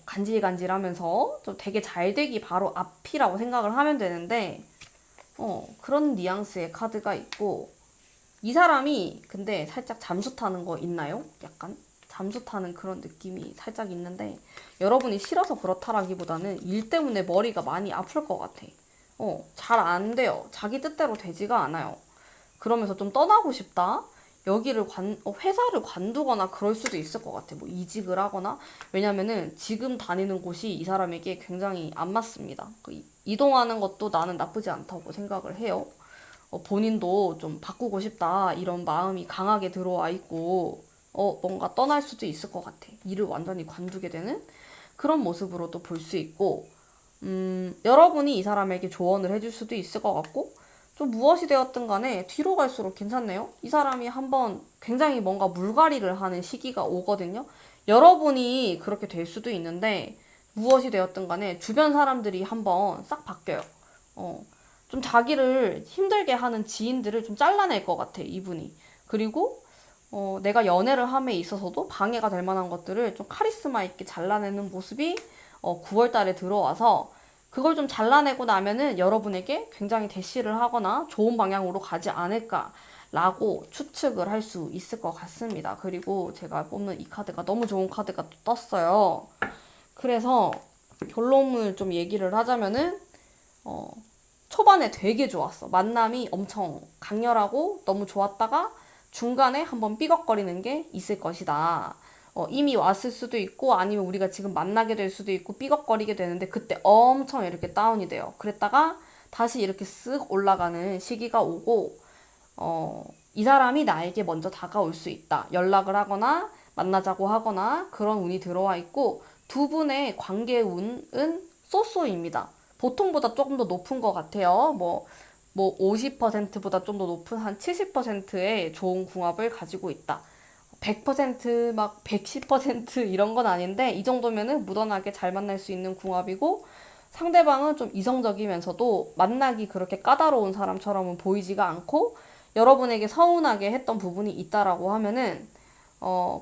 간질간질하면서 좀 되게 잘 되기 바로 앞이라고 생각을 하면 되는데, 그런 뉘앙스의 카드가 있고, 이 사람이 근데 살짝 잠수 타는 거 있나요? 약간? 잠수 타는 그런 느낌이 살짝 있는데, 여러분이 싫어서 그렇다라기보다는 일 때문에 머리가 많이 아플 것 같아. 잘 안 돼요. 자기 뜻대로 되지가 않아요. 그러면서 좀 떠나고 싶다? 여기를 회사를 관두거나 그럴 수도 있을 것 같아. 뭐 이직을 하거나. 왜냐면은 지금 다니는 곳이 이 사람에게 굉장히 안 맞습니다. 이동하는 것도 나는 나쁘지 않다고 생각을 해요. 본인도 좀 바꾸고 싶다. 이런 마음이 강하게 들어와 있고, 뭔가 떠날 수도 있을 것 같아. 일을 완전히 관두게 되는 그런 모습으로도 볼 수 있고, 여러분이 이 사람에게 조언을 해줄 수도 있을 것 같고, 좀 무엇이 되었든 간에 뒤로 갈수록 괜찮네요. 이 사람이 한번 굉장히 뭔가 물갈이를 하는 시기가 오거든요. 여러분이 그렇게 될 수도 있는데 무엇이 되었든 간에 주변 사람들이 한번 싹 바뀌어요. 좀 자기를 힘들게 하는 지인들을 좀 잘라낼 것 같아, 이분이. 그리고 내가 연애를 함에 있어서도 방해가 될 만한 것들을 좀 카리스마 있게 잘라내는 모습이 9월 달에 들어와서 그걸 좀 잘라내고 나면은 여러분에게 굉장히 대시를 하거나 좋은 방향으로 가지 않을까 라고 추측을 할 수 있을 것 같습니다. 그리고 제가 뽑는 이 카드가 너무 좋은 카드가 또 떴어요. 그래서 결론을 좀 얘기를 하자면은 초반에 되게 좋았어. 만남이 엄청 강렬하고 너무 좋았다가 중간에 한번 삐걱거리는 게 있을 것이다. 이미 왔을 수도 있고 아니면 우리가 지금 만나게 될 수도 있고 삐걱거리게 되는데 그때 엄청 이렇게 다운이 돼요. 그랬다가 다시 이렇게 쓱 올라가는 시기가 오고 이 사람이 나에게 먼저 다가올 수 있다. 연락을 하거나 만나자고 하거나 그런 운이 들어와 있고 두 분의 관계 운은 쏘쏘입니다. 보통보다 조금 더 높은 것 같아요. 뭐 50%보다 좀 더 높은 한 70%의 좋은 궁합을 가지고 있다. 100%막 110% 이런 건 아닌데 이 정도면은 무던하게 잘 만날 수 있는 궁합이고 상대방은 좀 이성적이면서도 만나기 그렇게 까다로운 사람처럼은 보이지가 않고 여러분에게 서운하게 했던 부분이 있다라고 하면은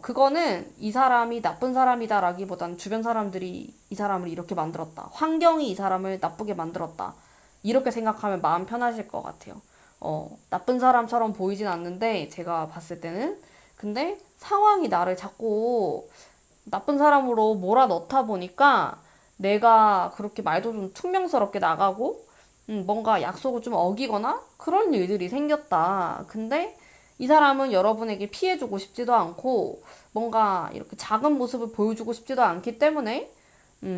그거는 이 사람이 나쁜 사람이다라기보단 주변 사람들이 이 사람을 이렇게 만들었다. 환경이 이 사람을 나쁘게 만들었다. 이렇게 생각하면 마음 편하실 것 같아요. 나쁜 사람처럼 보이진 않는데 제가 봤을 때는 근데 상황이 나를 자꾸 나쁜 사람으로 몰아넣다 보니까 내가 그렇게 말도 좀 퉁명스럽게 나가고 뭔가 약속을 좀 어기거나 그런 일들이 생겼다. 근데 이 사람은 여러분에게 피해주고 싶지도 않고 뭔가 이렇게 작은 모습을 보여주고 싶지도 않기 때문에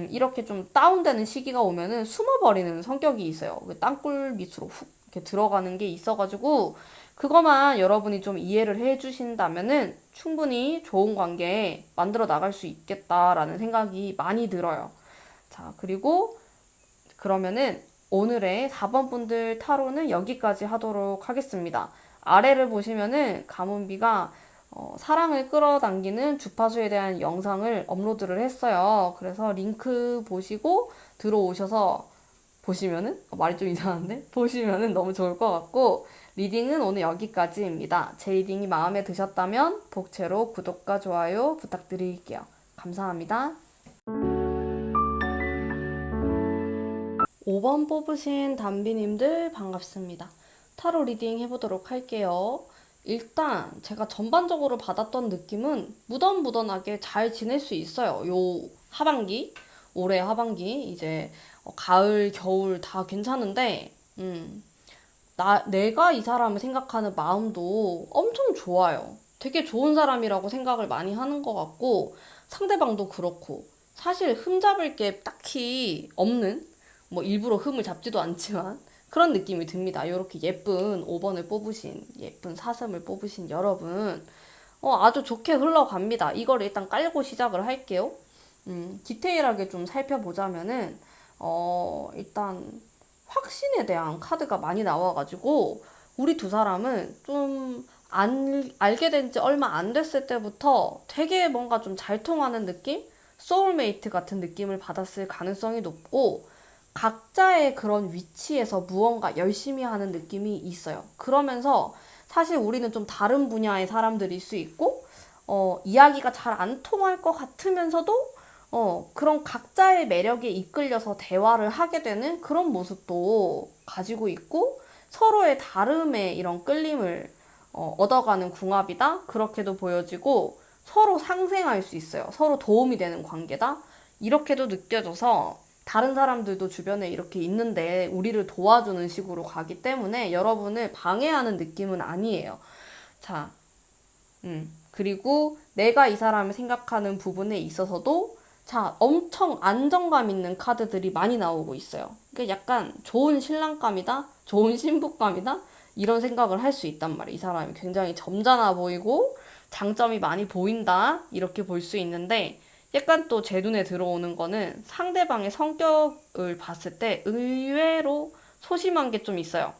이렇게 좀 다운되는 시기가 오면은 숨어버리는 성격이 있어요. 그 땅굴 밑으로 훅 이렇게 들어가는 게 있어가지고 그거만 여러분이 좀 이해를 해주신다면은 충분히 좋은 관계 만들어 나갈 수 있겠다라는 생각이 많이 들어요. 자, 그리고 그러면은 오늘의 4번 분들 타로는 여기까지 하도록 하겠습니다. 아래를 보시면은 가문비가 사랑을 끌어당기는 주파수에 대한 영상을 업로드를 했어요. 그래서 링크 보시고 들어오셔서 보시면은 말이 좀 이상한데 보시면은 너무 좋을 것 같고 리딩은 오늘 여기까지입니다. 제 리딩이 마음에 드셨다면 복채로 구독과 좋아요 부탁드릴게요. 감사합니다. 5번 뽑으신 담비님들 반갑습니다. 타로 리딩 해보도록 할게요. 일단 제가 전반적으로 받았던 느낌은 무던무던하게 잘 지낼 수 있어요. 요 하반기, 올해 하반기 이제 가을, 겨울 다 괜찮은데 내가 이 사람을 생각하는 마음도 엄청 좋아요. 되게 좋은 사람이라고 생각을 많이 하는 것 같고 상대방도 그렇고 사실 흠잡을 게 딱히 없는 뭐 일부러 흠을 잡지도 않지만 그런 느낌이 듭니다. 이렇게 예쁜 5번을 뽑으신 예쁜 사슴을 뽑으신 여러분 아주 좋게 흘러갑니다. 이걸 일단 깔고 시작을 할게요. 디테일하게 좀 살펴보자면은 일단 확신에 대한 카드가 많이 나와가지고 우리 두 사람은 좀 알게 된 지 얼마 안 됐을 때부터 되게 뭔가 좀 잘 통하는 느낌? 소울메이트 같은 느낌을 받았을 가능성이 높고 각자의 그런 위치에서 무언가 열심히 하는 느낌이 있어요. 그러면서 사실 우리는 좀 다른 분야의 사람들일 수 있고 이야기가 잘 안 통할 것 같으면서도 그런 각자의 매력에 이끌려서 대화를 하게 되는 그런 모습도 가지고 있고 서로의 다름의 이런 끌림을 얻어가는 궁합이다. 그렇게도 보여지고 서로 상생할 수 있어요. 서로 도움이 되는 관계다. 이렇게도 느껴져서 다른 사람들도 주변에 이렇게 있는데 우리를 도와주는 식으로 가기 때문에 여러분을 방해하는 느낌은 아니에요. 자, 그리고 내가 이 사람을 생각하는 부분에 있어서도 자, 엄청 안정감 있는 카드들이 많이 나오고 있어요. 그러니까 약간 좋은 신랑감이다, 좋은 신부감이다, 이런 생각을 할 수 있단 말이에요. 이 사람이 굉장히 점잖아 보이고 장점이 많이 보인다, 이렇게 볼 수 있는데 약간 또 제 눈에 들어오는 거는 상대방의 성격을 봤을 때 의외로 소심한 게 좀 있어요.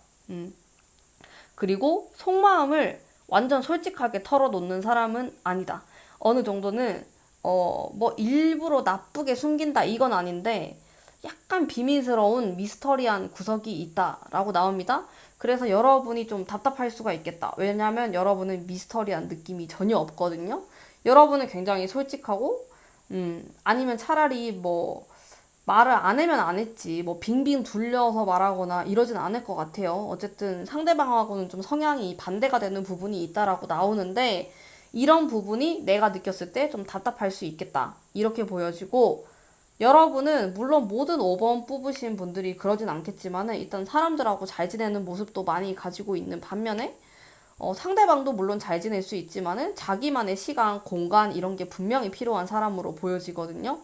그리고 속마음을 완전 솔직하게 털어놓는 사람은 아니다. 어느 정도는 뭐 일부러 나쁘게 숨긴다 이건 아닌데 약간 비밀스러운 미스터리한 구석이 있다라고 나옵니다. 그래서 여러분이 좀 답답할 수가 있겠다. 왜냐하면 여러분은 미스터리한 느낌이 전혀 없거든요. 여러분은 굉장히 솔직하고 아니면 차라리 뭐 말을 안 하면 안 했지. 뭐 빙빙 둘려서 말하거나 이러진 않을 것 같아요. 어쨌든 상대방하고는 좀 성향이 반대가 되는 부분이 있다라고 나오는데 이런 부분이 내가 느꼈을 때 좀 답답할 수 있겠다. 이렇게 보여지고 여러분은 물론 모든 5번 뽑으신 분들이 그러진 않겠지만은 일단 사람들하고 잘 지내는 모습도 많이 가지고 있는 반면에 상대방도 물론 잘 지낼 수 있지만은 자기만의 시간, 공간 이런 게 분명히 필요한 사람으로 보여지거든요.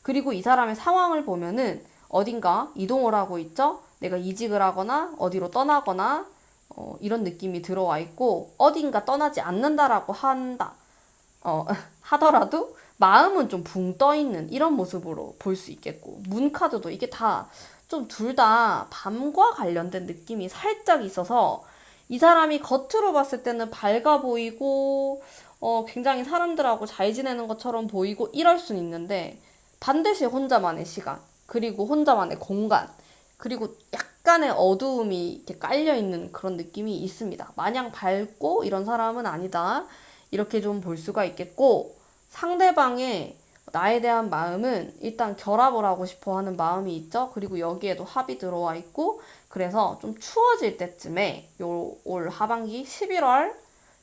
그리고 이 사람의 상황을 보면은 어딘가 이동을 하고 있죠? 내가 이직을 하거나 어디로 떠나거나 이런 느낌이 들어와 있고 어딘가 떠나지 않는다라고 하더라도 마음은 좀 붕 떠 있는 이런 모습으로 볼 수 있겠고 문카드도 이게 다 좀 둘 다 밤과 관련된 느낌이 살짝 있어서 이 사람이 겉으로 봤을 때는 밝아 보이고 굉장히 사람들하고 잘 지내는 것처럼 보이고 이럴 순 있는데 반드시 혼자만의 시간 그리고 혼자만의 공간 그리고 약간의 어두움이 이렇게 깔려 있는 그런 느낌이 있습니다. 마냥 밝고 이런 사람은 아니다. 이렇게 좀 볼 수가 있겠고 상대방의 나에 대한 마음은 일단 결합을 하고 싶어 하는 마음이 있죠. 그리고 여기에도 합이 들어와 있고 그래서 좀 추워질 때쯤에 올 하반기 11월,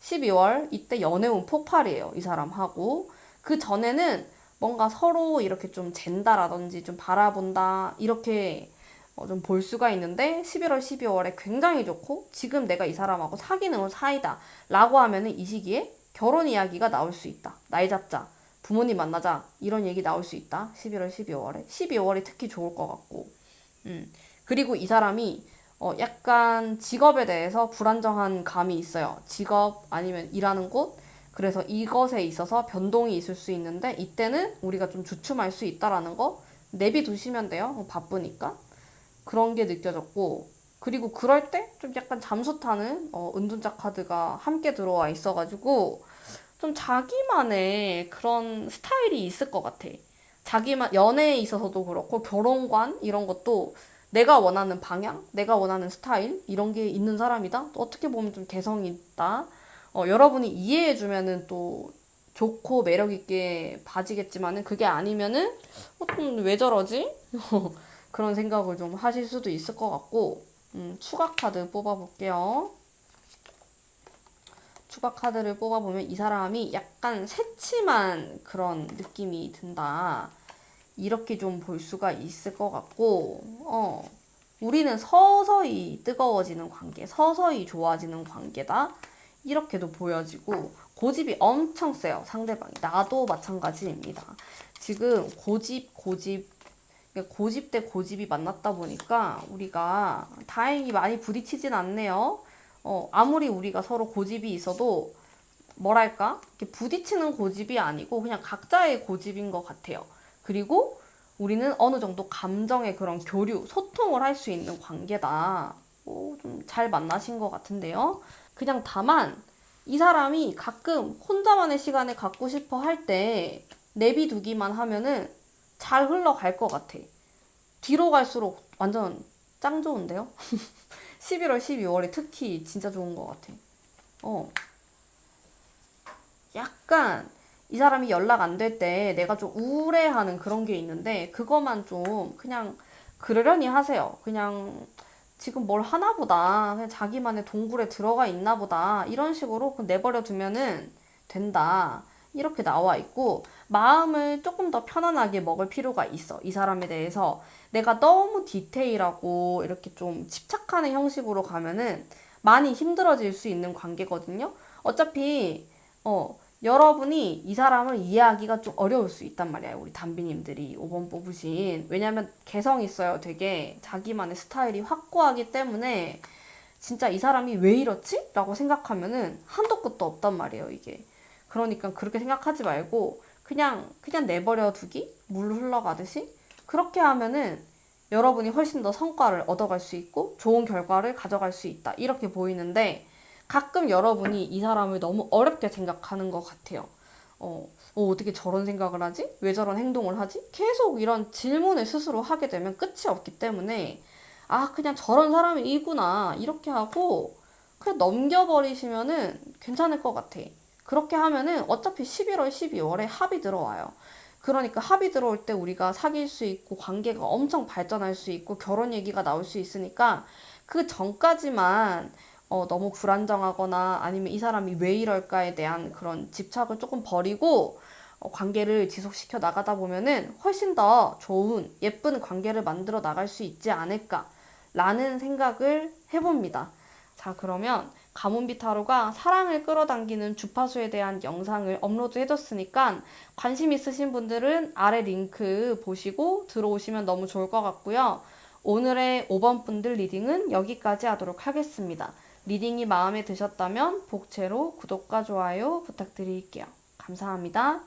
12월 이때 연애운 폭발이에요. 이 사람하고. 그 전에는 뭔가 서로 이렇게 좀 잰다라든지 좀 바라본다 이렇게 좀 볼 수가 있는데 11월, 12월에 굉장히 좋고 지금 내가 이 사람하고 사귀는 사이다 라고 하면은 이 시기에 결혼 이야기가 나올 수 있다. 날 잡자. 부모님 만나자. 이런 얘기 나올 수 있다. 11월, 12월에. 12월이 특히 좋을 것 같고. 그리고 이 사람이 약간 직업에 대해서 불안정한 감이 있어요. 직업 아니면 일하는 곳. 그래서 이것에 있어서 변동이 있을 수 있는데 이때는 우리가 좀 주춤할 수 있다라는 거 내비두시면 돼요. 바쁘니까. 그런 게 느껴졌고 그리고 그럴 때 좀 약간 잠수 타는 은둔자 카드가 함께 들어와 있어가지고 좀 자기만의 그런 스타일이 있을 것 같아. 자기만 연애에 있어서도 그렇고 결혼관 이런 것도 내가 원하는 방향, 내가 원하는 스타일 이런 게 있는 사람이다. 또 어떻게 보면 좀 개성이 있다. 여러분이 이해해주면은 또 좋고 매력 있게 봐지겠지만은 그게 아니면은 왜 저러지? 그런 생각을 좀 하실 수도 있을 것 같고 추가 카드 뽑아볼게요. 추가 카드를 뽑아보면 이 사람이 약간 새침한 그런 느낌이 든다. 이렇게 좀 볼 수가 있을 것 같고, 우리는 서서히 뜨거워지는 관계, 서서히 좋아지는 관계다. 이렇게도 보여지고, 고집이 엄청 세요, 상대방이. 나도 마찬가지입니다. 지금 고집 대 고집이 만났다 보니까 우리가 다행히 많이 부딪히진 않네요. 아무리 우리가 서로 고집이 있어도 뭐랄까? 이렇게 부딪히는 고집이 아니고 그냥 각자의 고집인 것 같아요. 그리고 우리는 어느 정도 감정의 그런 교류, 소통을 할 수 있는 관계다. 좀 잘 만나신 것 같은데요. 그냥 다만 이 사람이 가끔 혼자만의 시간을 갖고 싶어 할 때 내비두기만 하면은 잘 흘러갈 것 같아. 뒤로 갈수록 완전 짱 좋은데요? 11월, 12월이 특히 진짜 좋은 것 같아. 어, 약간 이 사람이 연락 안 될 때 내가 좀 우울해하는 그런 게 있는데 그거만 좀 그냥 그러려니 하세요. 그냥 지금 뭘 하나 보다. 그냥 자기만의 동굴에 들어가 있나 보다. 이런 식으로 내버려 두면은 된다. 이렇게 나와 있고 마음을 조금 더 편안하게 먹을 필요가 있어. 이 사람에 대해서 내가 너무 디테일하고 이렇게 좀 집착하는 형식으로 가면은 많이 힘들어질 수 있는 관계거든요. 어차피 여러분이 이 사람을 이해하기가 좀 어려울 수 있단 말이에요. 우리 담비님들이 5번 뽑으신. 왜냐면 개성 있어요. 되게 자기만의 스타일이 확고하기 때문에 진짜 이 사람이 왜 이렇지? 라고 생각하면은 한도 끝도 없단 말이에요. 이게. 그러니까 그렇게 생각하지 말고 그냥 내버려 두기? 물 흘러가듯이? 그렇게 하면은 여러분이 훨씬 더 성과를 얻어갈 수 있고 좋은 결과를 가져갈 수 있다. 이렇게 보이는데 가끔 여러분이 이 사람을 너무 어렵게 생각하는 것 같아요. 어떻게 저런 생각을 하지? 왜 저런 행동을 하지? 계속 이런 질문을 스스로 하게 되면 끝이 없기 때문에 그냥 저런 사람이구나. 이렇게 하고 그냥 넘겨버리시면은 괜찮을 것 같아. 그렇게 하면은 어차피 11월, 12월에 합이 들어와요. 그러니까 합이 들어올 때 우리가 사귈 수 있고 관계가 엄청 발전할 수 있고 결혼 얘기가 나올 수 있으니까 그 전까지만 너무 불안정하거나 아니면 이 사람이 왜 이럴까에 대한 그런 집착을 조금 버리고 관계를 지속시켜 나가다 보면은 훨씬 더 좋은 예쁜 관계를 만들어 나갈 수 있지 않을까라는 생각을 해봅니다. 자, 그러면 가문비 타로가 사랑을 끌어당기는 주파수에 대한 영상을 업로드 해뒀으니까 관심 있으신 분들은 아래 링크 보시고 들어오시면 너무 좋을 것 같고요. 오늘의 5번 분들 리딩은 여기까지 하도록 하겠습니다. 리딩이 마음에 드셨다면 복채로 구독과 좋아요 부탁드릴게요. 감사합니다.